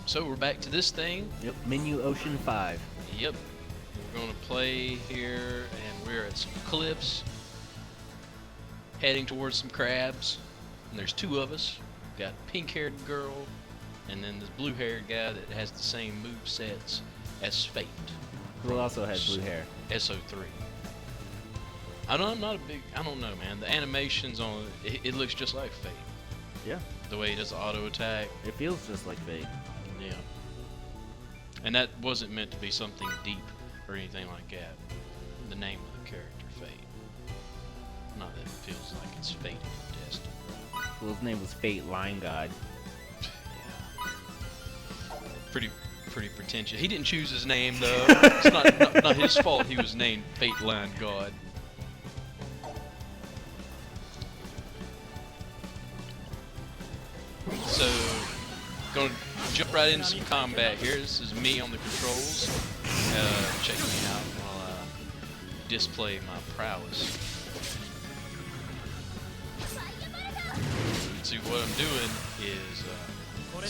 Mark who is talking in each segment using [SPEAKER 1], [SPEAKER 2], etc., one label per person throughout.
[SPEAKER 1] So we're back to this thing.
[SPEAKER 2] Yep, Menu Ocean 5.
[SPEAKER 1] Yep. We're going to play here, and we're at some cliffs, heading towards some crabs. And there's two of us. Got a pink-haired girl, and then this blue-haired guy that has the same move sets as Fate.
[SPEAKER 2] Who also has blue hair?
[SPEAKER 1] SO3. I'm not a big. I don't know, man. The animations on it looks just like Fate.
[SPEAKER 2] Yeah.
[SPEAKER 1] The way he does the auto attack.
[SPEAKER 2] It feels just like Fate.
[SPEAKER 1] Yeah. And that wasn't meant to be something deep or anything like that. The name of the character, Fate. Not that it feels like it's fated or destined.
[SPEAKER 2] Well, his name was Fate Line God.
[SPEAKER 1] Yeah. Pretty pretentious. He didn't choose his name though. It's not his fault he was named Fate Line God. So, gonna jump right into some combat here. This is me on the controls. Check me out while I display my prowess. See, what I'm doing is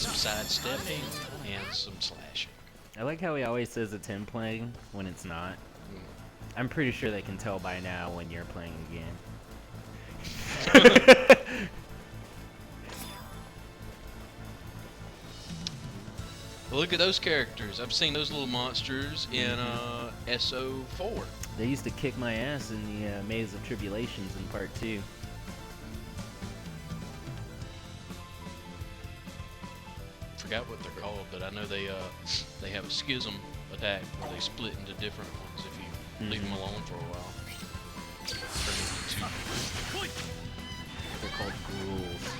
[SPEAKER 1] some sidestepping and some slashing.
[SPEAKER 2] I like how he always says it's him playing when it's not. I'm pretty sure they can tell by now when you're playing a game.
[SPEAKER 1] Well, look at those characters. I've seen those little monsters in SO4.
[SPEAKER 2] They used to kick my ass in the Maze of Tribulations in Part 2.
[SPEAKER 1] Forgot what they're called, but I know they have a schism attack where they split into different ones if you leave them alone for a while.
[SPEAKER 2] They're called ghouls.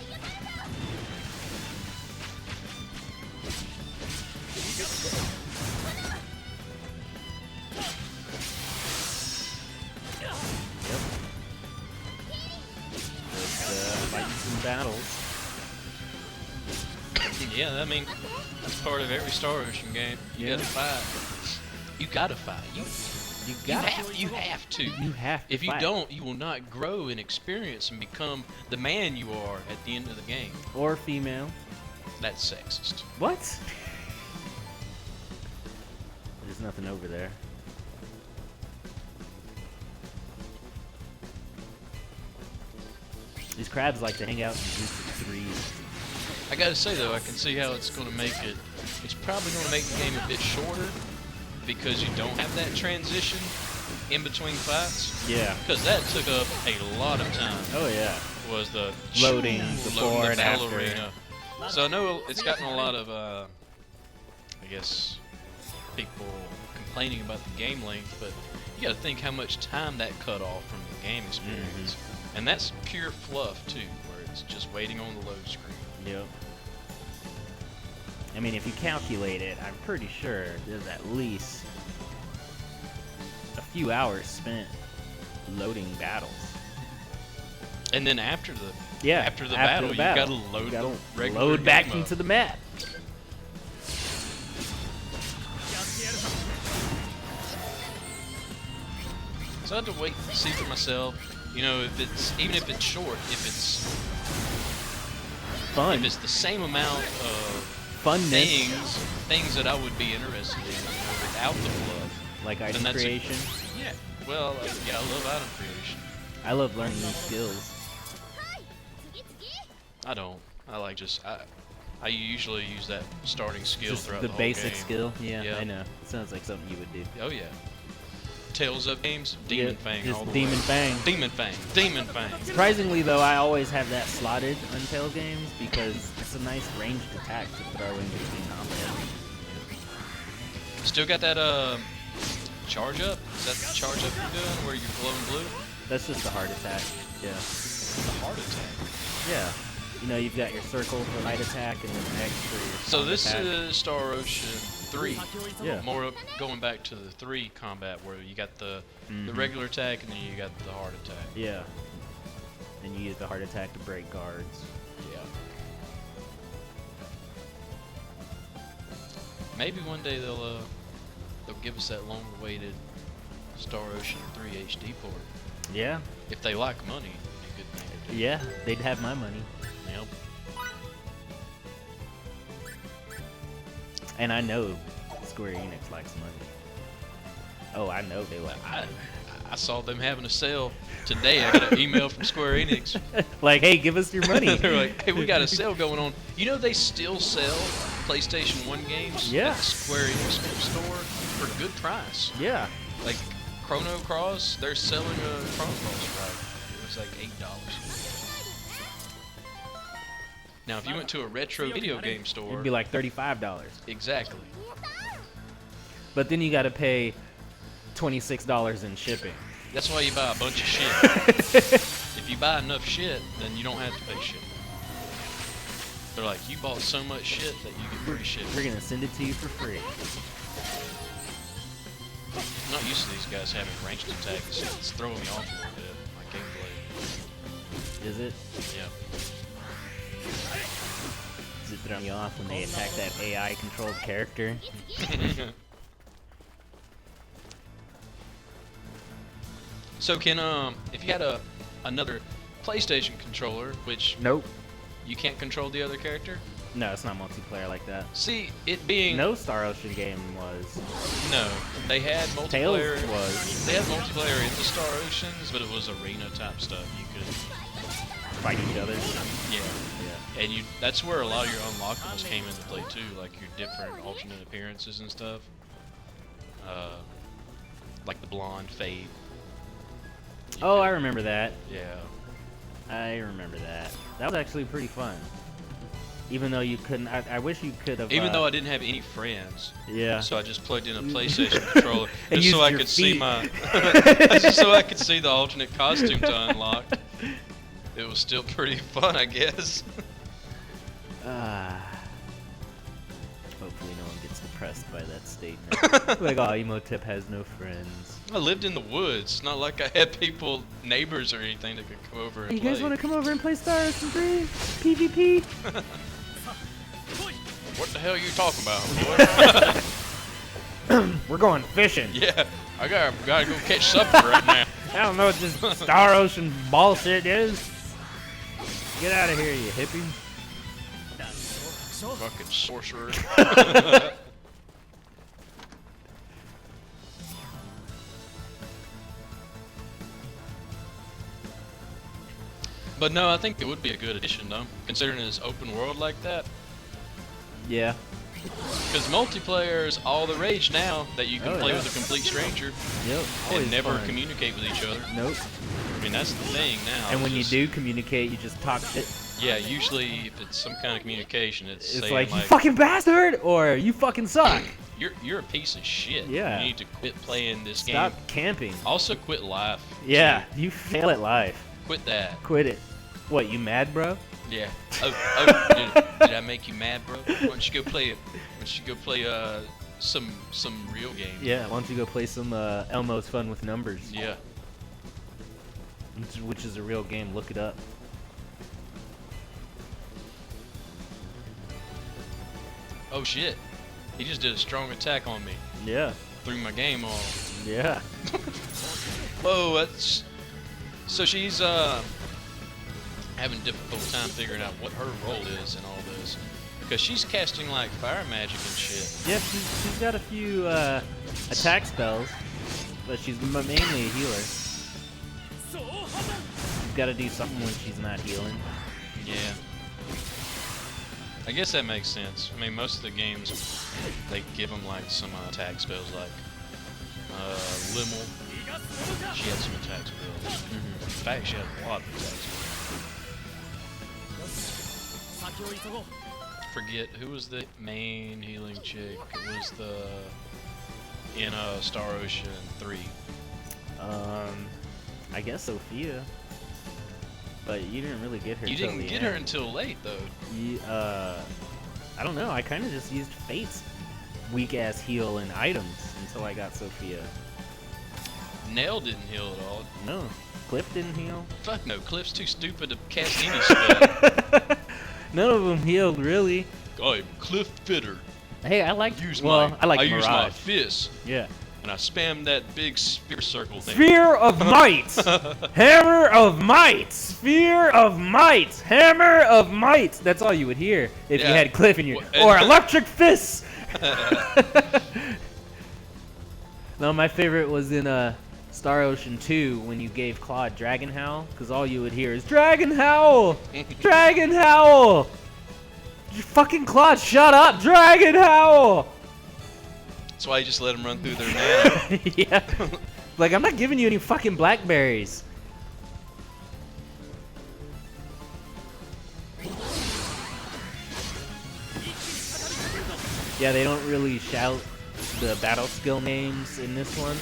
[SPEAKER 2] Yep. Just fighting some battles.
[SPEAKER 1] Yeah, I mean, that's part of every Star Ocean game. You gotta fight. You gotta fight. You have to.
[SPEAKER 2] You have to
[SPEAKER 1] If you
[SPEAKER 2] fight.
[SPEAKER 1] don't, you will not grow in experience and become the man you are at the end of the game.
[SPEAKER 2] Or female.
[SPEAKER 1] That's sexist.
[SPEAKER 2] What? There's nothing over there. These crabs like to hang out in groups of threes.
[SPEAKER 1] I gotta say though, I can see how it's gonna make it. It's probably gonna make the game a bit shorter because you don't have that transition in between fights.
[SPEAKER 2] Yeah.
[SPEAKER 1] Because that took up a lot of time.
[SPEAKER 2] Oh yeah.
[SPEAKER 1] Was the
[SPEAKER 2] Loading before
[SPEAKER 1] the
[SPEAKER 2] and
[SPEAKER 1] battle
[SPEAKER 2] after.
[SPEAKER 1] arena. So I know it's gotten a lot of, I guess, people complaining about the game length, but you gotta think how much time that cut off from the game experience. And that's pure fluff too, where it's just waiting on the load screen.
[SPEAKER 2] Yep. I mean, if you calculate it, I'm pretty sure there's at least a few hours spent loading battles.
[SPEAKER 1] And then after the
[SPEAKER 2] after the
[SPEAKER 1] battle, you gotta
[SPEAKER 2] you
[SPEAKER 1] load
[SPEAKER 2] gotta
[SPEAKER 1] the regular
[SPEAKER 2] load back
[SPEAKER 1] game
[SPEAKER 2] into
[SPEAKER 1] up.
[SPEAKER 2] the map.
[SPEAKER 1] So I had to wait and see for myself. You know, if it's even if it's short, if it's
[SPEAKER 2] Fun.
[SPEAKER 1] if it's the same amount of
[SPEAKER 2] Funness.
[SPEAKER 1] things that I would be interested in, you know, without the fluff.
[SPEAKER 2] Like
[SPEAKER 1] then
[SPEAKER 2] item
[SPEAKER 1] that's
[SPEAKER 2] creation.
[SPEAKER 1] Yeah. Well, yeah, I love item creation.
[SPEAKER 2] I love learning new skills.
[SPEAKER 1] I don't. I like just I usually use that starting skill
[SPEAKER 2] Just
[SPEAKER 1] throughout
[SPEAKER 2] the
[SPEAKER 1] the whole
[SPEAKER 2] basic
[SPEAKER 1] game.
[SPEAKER 2] skill. Yeah,
[SPEAKER 1] Yeah.
[SPEAKER 2] I know. Sounds like something you would do.
[SPEAKER 1] Oh yeah. Tales of games, Demon
[SPEAKER 2] Yeah,
[SPEAKER 1] Fang.
[SPEAKER 2] just
[SPEAKER 1] all the
[SPEAKER 2] Demon
[SPEAKER 1] way.
[SPEAKER 2] Fang.
[SPEAKER 1] Demon Fang. Demon Fang.
[SPEAKER 2] Surprisingly, though, I always have that slotted on Tail games because it's a nice ranged attack to throw in between combos.
[SPEAKER 1] Still got that charge up? Is that the charge up you're doing where you're glowing blue?
[SPEAKER 2] That's just a heart attack. Yeah.
[SPEAKER 1] The heart attack.
[SPEAKER 2] Yeah. You know, you've got your circle for light attack and then X for your
[SPEAKER 1] So
[SPEAKER 2] strong
[SPEAKER 1] this
[SPEAKER 2] attack.
[SPEAKER 1] is Star Ocean 3.
[SPEAKER 2] Yeah.
[SPEAKER 1] More of going back to the 3 combat where you got the regular attack and then you got the heart attack.
[SPEAKER 2] Yeah. And you use the heart attack to break guards.
[SPEAKER 1] Yeah. Maybe one day they'll give us that long-awaited Star Ocean 3 HD port.
[SPEAKER 2] Yeah.
[SPEAKER 1] If they like money, it'd be a good thing to do.
[SPEAKER 2] Yeah, they'd have my money.
[SPEAKER 1] Yep.
[SPEAKER 2] And I know Square Enix likes money. Oh, I know they like money.
[SPEAKER 1] I saw them having a sale today. I got an email from Square Enix.
[SPEAKER 2] Like, hey, give us your money.
[SPEAKER 1] They're like, hey, we got a sale going on. You know they still sell PlayStation 1 games
[SPEAKER 2] Yeah.
[SPEAKER 1] at the Square Enix store for good price.
[SPEAKER 2] Yeah.
[SPEAKER 1] Like Chrono Cross, they're selling a Chrono Cross right. It was like $8. Now, if you went to a retro video game store,
[SPEAKER 2] It'd be like $35.
[SPEAKER 1] exactly.
[SPEAKER 2] But then you got to pay $26 in shipping.
[SPEAKER 1] That's why you buy a bunch of shit. If you buy enough shit, then you don't have to pay shit. They're like, you bought so much shit that you get free shit.
[SPEAKER 2] We're gonna send it to you for free.
[SPEAKER 1] I'm not used to these guys having ranged attacks. It's throwing me off a little bit. My gameplay.
[SPEAKER 2] Is it?
[SPEAKER 1] Yeah.
[SPEAKER 2] Does it throw me off when they attack that AI-controlled character?
[SPEAKER 1] So can if you had another PlayStation controller, which
[SPEAKER 2] Nope.
[SPEAKER 1] you can't control the other character?
[SPEAKER 2] No, it's not multiplayer like that.
[SPEAKER 1] See, it being
[SPEAKER 2] No Star Ocean game was.
[SPEAKER 1] no, they had
[SPEAKER 2] Tails
[SPEAKER 1] multiplayer.
[SPEAKER 2] was.
[SPEAKER 1] They had multiplayer in the Star Oceans, but it was arena type stuff. You could,
[SPEAKER 2] Fight each other.
[SPEAKER 1] yeah,
[SPEAKER 2] Yeah.
[SPEAKER 1] and that's where a lot of your unlockables came into play too, like your different alternate appearances and stuff. Like the blonde Fade.
[SPEAKER 2] Oh, I remember that.
[SPEAKER 1] Yeah.
[SPEAKER 2] I remember that. That was actually pretty fun. Even though you couldn't, I wish you could have.
[SPEAKER 1] Even though I didn't have any friends,
[SPEAKER 2] Yeah.
[SPEAKER 1] so I just plugged in a PlayStation controller
[SPEAKER 2] And
[SPEAKER 1] just so
[SPEAKER 2] used
[SPEAKER 1] I
[SPEAKER 2] your
[SPEAKER 1] could see
[SPEAKER 2] feet.
[SPEAKER 1] my, just so I could see the alternate costume to unlock. It was still pretty fun, I guess.
[SPEAKER 2] Hopefully no one gets depressed by that statement. Like, oh, Emotep has no friends.
[SPEAKER 1] I lived in the woods. It's not like I had people, neighbors or anything that could come over and
[SPEAKER 2] You
[SPEAKER 1] play.
[SPEAKER 2] guys want to come over and play Star Ocean 3? PvP?
[SPEAKER 1] What the hell are you talking about, boy?
[SPEAKER 2] We're going fishing.
[SPEAKER 1] Yeah, I gotta go catch supper right now.
[SPEAKER 2] I don't know what this Star Ocean bullshit is. Get out of here, you hippie.
[SPEAKER 1] Fucking sorcerer. But no, I think it would be a good addition, though, considering it's open world like that.
[SPEAKER 2] Yeah.
[SPEAKER 1] Because multiplayer is all the rage now that you can
[SPEAKER 2] Oh,
[SPEAKER 1] play
[SPEAKER 2] yeah.
[SPEAKER 1] with a complete stranger
[SPEAKER 2] Yep.
[SPEAKER 1] and never
[SPEAKER 2] fun.
[SPEAKER 1] communicate with each other.
[SPEAKER 2] Nope.
[SPEAKER 1] I mean, that's the thing now.
[SPEAKER 2] And when you
[SPEAKER 1] Just-
[SPEAKER 2] do communicate, you just talk shit.
[SPEAKER 1] Yeah, usually if it's some kind of communication, it's
[SPEAKER 2] It's
[SPEAKER 1] saying
[SPEAKER 2] like, you fucking bastard, or you fucking suck.
[SPEAKER 1] you're a piece of shit.
[SPEAKER 2] Yeah.
[SPEAKER 1] You need to quit playing this
[SPEAKER 2] Stop
[SPEAKER 1] game.
[SPEAKER 2] camping.
[SPEAKER 1] Also, quit life.
[SPEAKER 2] Yeah, you fail at life.
[SPEAKER 1] Quit that.
[SPEAKER 2] Quit it. What, you mad, bro?
[SPEAKER 1] Yeah. Oh, did I make you mad, bro? Why don't you go play it? Why don't you go play some real game?
[SPEAKER 2] Yeah, why don't you go play some Elmo's Fun with Numbers?
[SPEAKER 1] Yeah.
[SPEAKER 2] Which is a real game. Look it up.
[SPEAKER 1] Oh shit. He just did a strong attack on me.
[SPEAKER 2] Yeah.
[SPEAKER 1] Threw my game off.
[SPEAKER 2] Yeah.
[SPEAKER 1] Whoa, that's... So she's having a difficult time figuring out what her role is in all this. Because she's casting like fire magic and shit.
[SPEAKER 2] Yeah, she's got a few attack spells, but she's mainly a healer. She's got to do something when she's not healing.
[SPEAKER 1] Yeah. I guess that makes sense. I mean, most of the games, they give them like some attack spells like Limmel. She had some attack spells. In fact, she had a lot of attack spells. Forget, who was the main healing chick? It was in Star Ocean 3.
[SPEAKER 2] I guess Sophia. But you didn't really get her.
[SPEAKER 1] You
[SPEAKER 2] till
[SPEAKER 1] didn't
[SPEAKER 2] the
[SPEAKER 1] get
[SPEAKER 2] end.
[SPEAKER 1] her until late, though.
[SPEAKER 2] I don't know. I kind of just used Fate's weak ass heal and items until I got Sophia.
[SPEAKER 1] Nell didn't heal at all.
[SPEAKER 2] No, Cliff didn't heal.
[SPEAKER 1] Fuck no, Cliff's too stupid to cast any spell.
[SPEAKER 2] None of them healed really.
[SPEAKER 1] I'm Cliff Fitter.
[SPEAKER 2] Hey, I like.
[SPEAKER 1] Use
[SPEAKER 2] Well,
[SPEAKER 1] my,
[SPEAKER 2] I like
[SPEAKER 1] use my
[SPEAKER 2] Mirage.
[SPEAKER 1] fist,
[SPEAKER 2] Yeah.
[SPEAKER 1] and I spam that big spear circle thing.
[SPEAKER 2] Sphere of might, hammer of might, sphere of might, hammer of might. That's all you would hear if you
[SPEAKER 1] Yeah.
[SPEAKER 2] had Cliff in your,
[SPEAKER 1] Well,
[SPEAKER 2] or electric fists No, my favorite was in Star Ocean 2 when you gave Claude Dragon Howl, because all you would hear is Dragon Howl! Dragon Howl! Fucking Claude, shut up! Dragon Howl!
[SPEAKER 1] That's why you just let them run through their mana.
[SPEAKER 2] Yeah. Like, I'm not giving you any fucking blackberries. Yeah, they don't really shout the battle skill names in this one,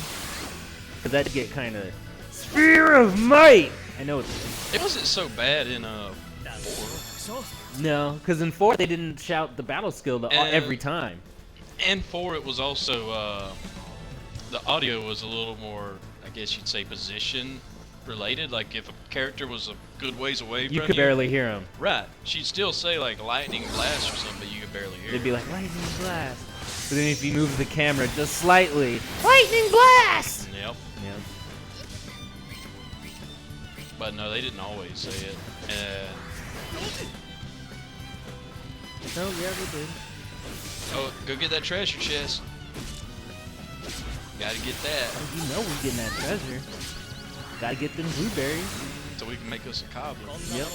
[SPEAKER 2] because that'd get kind of Sphere of Might. I know
[SPEAKER 1] It wasn't so bad in 4.
[SPEAKER 2] no, because in 4 they didn't shout the battle skill every time.
[SPEAKER 1] And 4, it was also the audio was a little more, I guess you'd say, position related. Like if a character was a good ways away from
[SPEAKER 2] You could barely hear them.
[SPEAKER 1] Right. She'd still say like lightning blast or something, but you could barely hear.
[SPEAKER 2] They'd be like lightning blast. But then if you move the camera just slightly, lightning blast.
[SPEAKER 1] Yep.
[SPEAKER 2] Yep.
[SPEAKER 1] But no, they didn't always say it.
[SPEAKER 2] Oh yeah, they did.
[SPEAKER 1] Oh, go get that treasure chest. Gotta get that.
[SPEAKER 2] Oh, you know we're getting that treasure. Gotta get them blueberries.
[SPEAKER 1] So we can make us a cobbler.
[SPEAKER 2] Yep.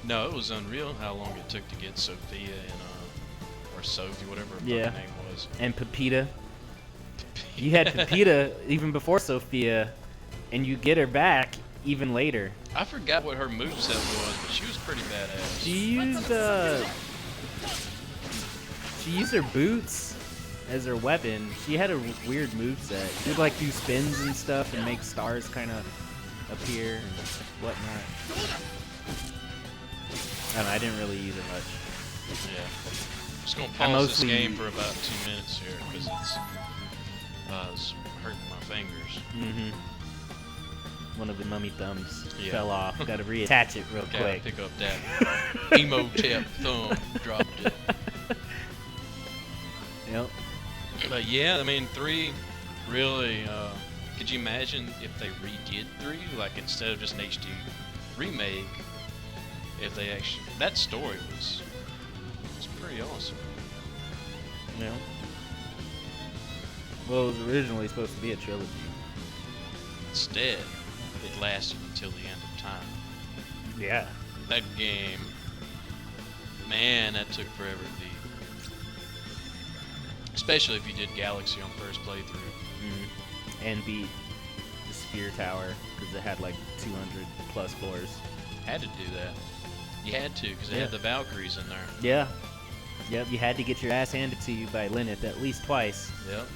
[SPEAKER 1] No, it was unreal how long it took to get Sophia and or Sophie, whatever her
[SPEAKER 2] Yeah.
[SPEAKER 1] fucking name was.
[SPEAKER 2] And Pepita. You had Pepita even before Sophia, and you get her back even later.
[SPEAKER 1] I forgot what her moveset was, but she was pretty badass.
[SPEAKER 2] She used her boots as her weapon. She had a weird moveset. She would like do spins and stuff and make stars kind of appear and whatnot. I don't know, I didn't really use it much.
[SPEAKER 1] Yeah. Just gonna pause this game for about 2 minutes here because it's hurting my fingers.
[SPEAKER 2] Mm-hmm. One of the mummy thumbs
[SPEAKER 1] Yeah.
[SPEAKER 2] fell off. Got to reattach it real
[SPEAKER 1] Gotta
[SPEAKER 2] quick.
[SPEAKER 1] pick up that Emotep thumb. Dropped it.
[SPEAKER 2] Yep.
[SPEAKER 1] But yeah, I mean, 3 really. Could you imagine if they redid 3, like instead of just an HD remake? If they actually, that story was pretty awesome.
[SPEAKER 2] Yeah. Well, it was originally supposed to be a trilogy.
[SPEAKER 1] Instead, it lasted until the end of time.
[SPEAKER 2] Yeah.
[SPEAKER 1] That game, man, that took forever to beat. Especially if you did Galaxy on first playthrough.
[SPEAKER 2] Mm-hmm. And beat the Spear Tower because it had like 200 plus floors.
[SPEAKER 1] Had to do that. You had to, because they
[SPEAKER 2] Yeah.
[SPEAKER 1] had the Valkyries in there.
[SPEAKER 2] Yeah. Yep, you had to get your ass handed to you by Lyneth at least twice.
[SPEAKER 1] Yep.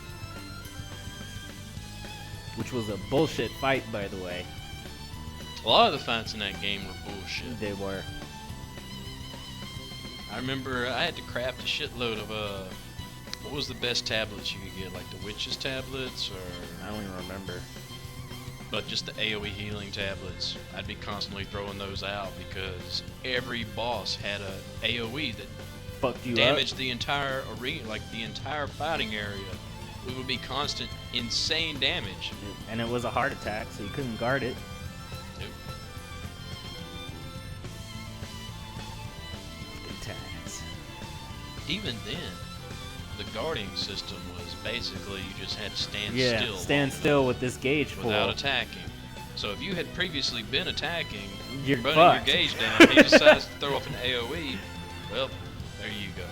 [SPEAKER 2] Which was a bullshit fight, by the way.
[SPEAKER 1] A lot of the fights in that game were bullshit.
[SPEAKER 2] They were.
[SPEAKER 1] I remember I had to craft a shitload of what was the best tablets you could get, like the witch's tablets, or
[SPEAKER 2] I don't even remember.
[SPEAKER 1] but just the AoE healing tablets. I'd be constantly throwing those out because every boss had a AoE that
[SPEAKER 2] Fucked you
[SPEAKER 1] damaged the entire arena, like the entire fighting area. It would be constant, insane damage.
[SPEAKER 2] up. And it was a heart attack, so you couldn't guard it.
[SPEAKER 1] Nope.
[SPEAKER 2] Attacks.
[SPEAKER 1] Even then, the guarding system was basically you just had to stand
[SPEAKER 2] Yeah,
[SPEAKER 1] still.
[SPEAKER 2] stand still with this gauge full.
[SPEAKER 1] Without attacking. So if you had previously been attacking,
[SPEAKER 2] You're
[SPEAKER 1] running
[SPEAKER 2] fucked.
[SPEAKER 1] your gauge down, he decides to throw up an AoE, well, there you go.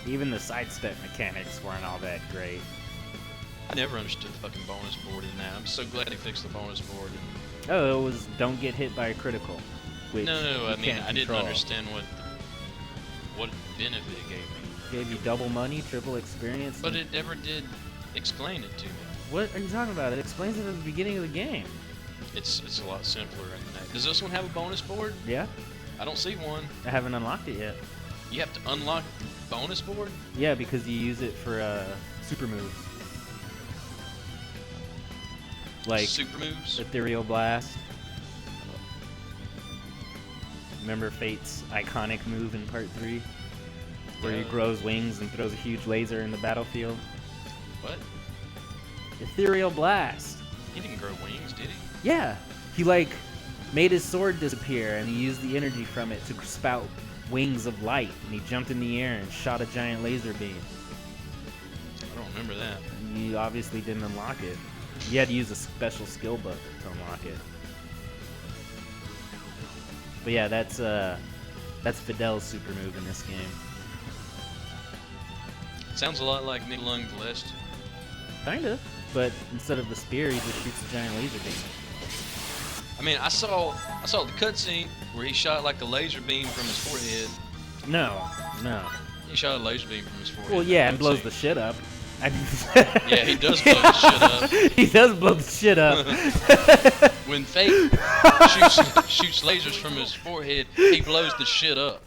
[SPEAKER 2] Even the sidestep mechanics weren't all that great.
[SPEAKER 1] I never understood the fucking bonus board in that. I'm so glad they fixed the bonus board.
[SPEAKER 2] Oh, it was don't get hit by a critical. Which
[SPEAKER 1] No,
[SPEAKER 2] you
[SPEAKER 1] I mean,
[SPEAKER 2] can't
[SPEAKER 1] I didn't
[SPEAKER 2] control.
[SPEAKER 1] understand what benefit it gave me.
[SPEAKER 2] Gave you double money, triple experience.
[SPEAKER 1] But it never did explain it to me.
[SPEAKER 2] What are you talking about? It explains it at the beginning of the game.
[SPEAKER 1] It's a lot simpler than that. Does this one have a bonus board?
[SPEAKER 2] Yeah,
[SPEAKER 1] I don't see one.
[SPEAKER 2] I haven't unlocked it yet.
[SPEAKER 1] You have to unlock bonus board?
[SPEAKER 2] Yeah, because you use it for super moves. Like
[SPEAKER 1] Super moves?
[SPEAKER 2] Ethereal Blast. Remember Fate's iconic move in Part 3? Where he
[SPEAKER 1] Yeah.
[SPEAKER 2] grows wings and throws a huge laser in the battlefield?
[SPEAKER 1] What?
[SPEAKER 2] Ethereal Blast.
[SPEAKER 1] He didn't grow wings, did he?
[SPEAKER 2] Yeah. He, like, made his sword disappear, and he used the energy from it to spout wings of light. And he jumped in the air and shot a giant laser beam.
[SPEAKER 1] I don't remember that.
[SPEAKER 2] You obviously didn't unlock it. You had to use a special skill book to unlock it. But yeah, that's Fidel's super move in this game.
[SPEAKER 1] Sounds a lot like Nidalung the Lest.
[SPEAKER 2] Kinda, but instead of the spear, he just shoots a giant laser beam.
[SPEAKER 1] I mean, I saw the cutscene where he shot like a laser beam from his forehead.
[SPEAKER 2] No.
[SPEAKER 1] He shot a laser beam from his forehead.
[SPEAKER 2] Well, yeah, and blows the shit up.
[SPEAKER 1] Yeah, he does blow the shit up.
[SPEAKER 2] He does blow the shit up.
[SPEAKER 1] When Fate shoots lasers from his forehead, he blows the shit up.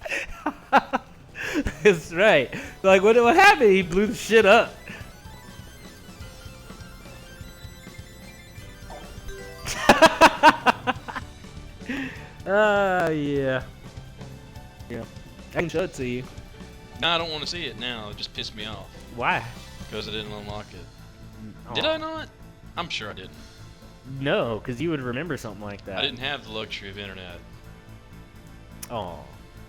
[SPEAKER 2] That's right. Like, what happened? He blew the shit up. Yeah. Yeah. I can show it to you.
[SPEAKER 1] No, I don't want to see it now. It just pissed me off.
[SPEAKER 2] Why?
[SPEAKER 1] Because I didn't unlock it.
[SPEAKER 2] Oh.
[SPEAKER 1] Did I not? I'm sure I didn't.
[SPEAKER 2] No, because you would remember something like that.
[SPEAKER 1] I didn't have the luxury of internet.
[SPEAKER 2] Oh.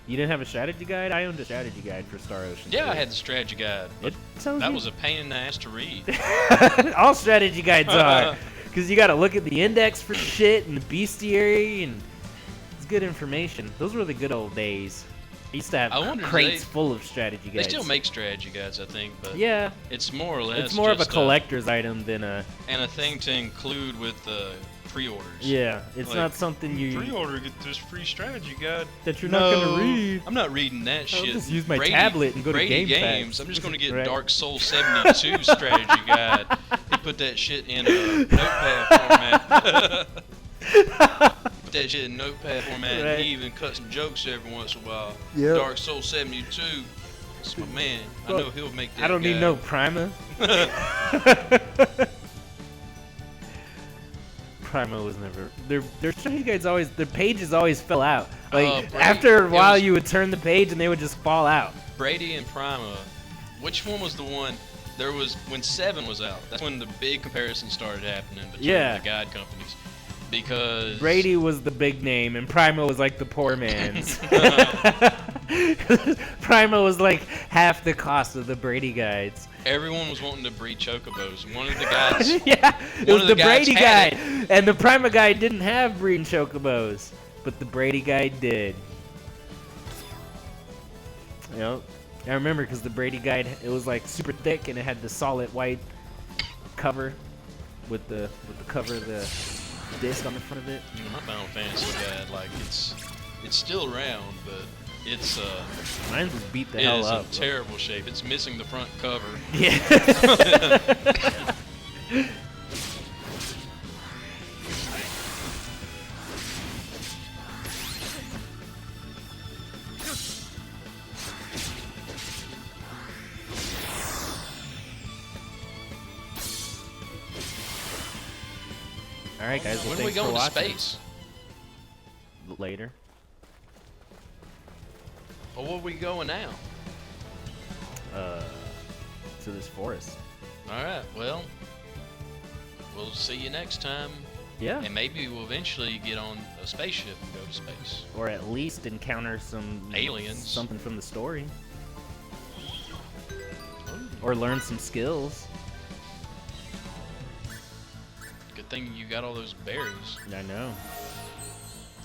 [SPEAKER 2] You didn't have a strategy guide? I owned a strategy guide for Star Ocean.
[SPEAKER 1] Yeah, I had the strategy guide. But that was a pain in the ass to read.
[SPEAKER 2] All strategy guides are. Because you got to look at the index for shit and the bestiary, and it's good information. Those were the good old days. I used to have crates full of strategy guides.
[SPEAKER 1] They still make strategy guides, I think, but
[SPEAKER 2] yeah,
[SPEAKER 1] it's more or less
[SPEAKER 2] it's more of a collector's item than a
[SPEAKER 1] and a thing to include with the pre-orders.
[SPEAKER 2] Yeah, it's
[SPEAKER 1] like,
[SPEAKER 2] not something you
[SPEAKER 3] pre-order, get this free strategy guide
[SPEAKER 2] that you're not gonna read.
[SPEAKER 1] I'm not reading that shit.
[SPEAKER 2] I'll just use my tablet and go to
[SPEAKER 1] Games.
[SPEAKER 2] Games.
[SPEAKER 1] I'm just gonna get
[SPEAKER 2] Right.
[SPEAKER 1] Dark Soul 72 strategy guide. He put that shit in a notepad format. Put that shit in notepad format.
[SPEAKER 2] Right.
[SPEAKER 1] And he even cut some jokes every once in a while.
[SPEAKER 2] Yep.
[SPEAKER 1] Dark Soul 72. That's my man. I know he'll make that.
[SPEAKER 2] I don't need
[SPEAKER 1] guide.
[SPEAKER 2] no Prima. Prima was never. Their strategy guides always. Their pages always fell out. Like after a while, you would turn the page and they would just fall out.
[SPEAKER 1] Brady and Prima. Which one was the one? There was when 7 was out. That's when the big comparison started happening between the guide companies. Because
[SPEAKER 2] Brady was the big name and Prima was like the poor man's. Prima was like half the cost of the Brady guides.
[SPEAKER 1] Everyone was wanting to breed chocobos. One of the guys.
[SPEAKER 2] Yeah, it was the Brady guide, and the Prima guide didn't have breeding chocobos, but the Brady guide did. Yep. I remember because the Brady guide, it was like super thick and it had the solid white cover with the cover of the disc on the front of it.
[SPEAKER 1] My Final Fantasy guide, like it's still around, but it's
[SPEAKER 2] mine was beat the hell up.
[SPEAKER 1] It's in terrible shape. It's missing the front cover.
[SPEAKER 2] Yeah. All right, guys. Well,
[SPEAKER 1] when do we
[SPEAKER 2] thanks
[SPEAKER 1] go
[SPEAKER 2] for
[SPEAKER 1] into
[SPEAKER 2] watching.
[SPEAKER 1] space?
[SPEAKER 2] Later.
[SPEAKER 1] Well, where are we going now?
[SPEAKER 2] To this forest.
[SPEAKER 1] All right. Well, we'll see you next time.
[SPEAKER 2] Yeah.
[SPEAKER 1] And maybe we'll eventually get on a spaceship and go to space.
[SPEAKER 2] Or at least encounter some
[SPEAKER 1] aliens.
[SPEAKER 2] Something from the story. Or learn some skills.
[SPEAKER 1] Good thing you got all those berries.
[SPEAKER 2] I know.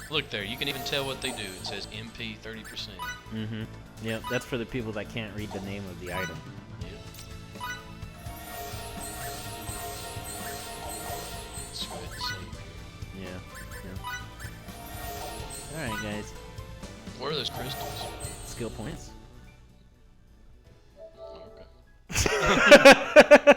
[SPEAKER 1] Look there, you can even tell what they do. It says MP 30%.
[SPEAKER 2] Mm-hmm. Yep, that's for the people that can't read the name of the item.
[SPEAKER 1] Yep. Let's go ahead and save.
[SPEAKER 2] Yeah. Alright, guys.
[SPEAKER 1] Where are those crystals?
[SPEAKER 2] Skill points.
[SPEAKER 1] Okay.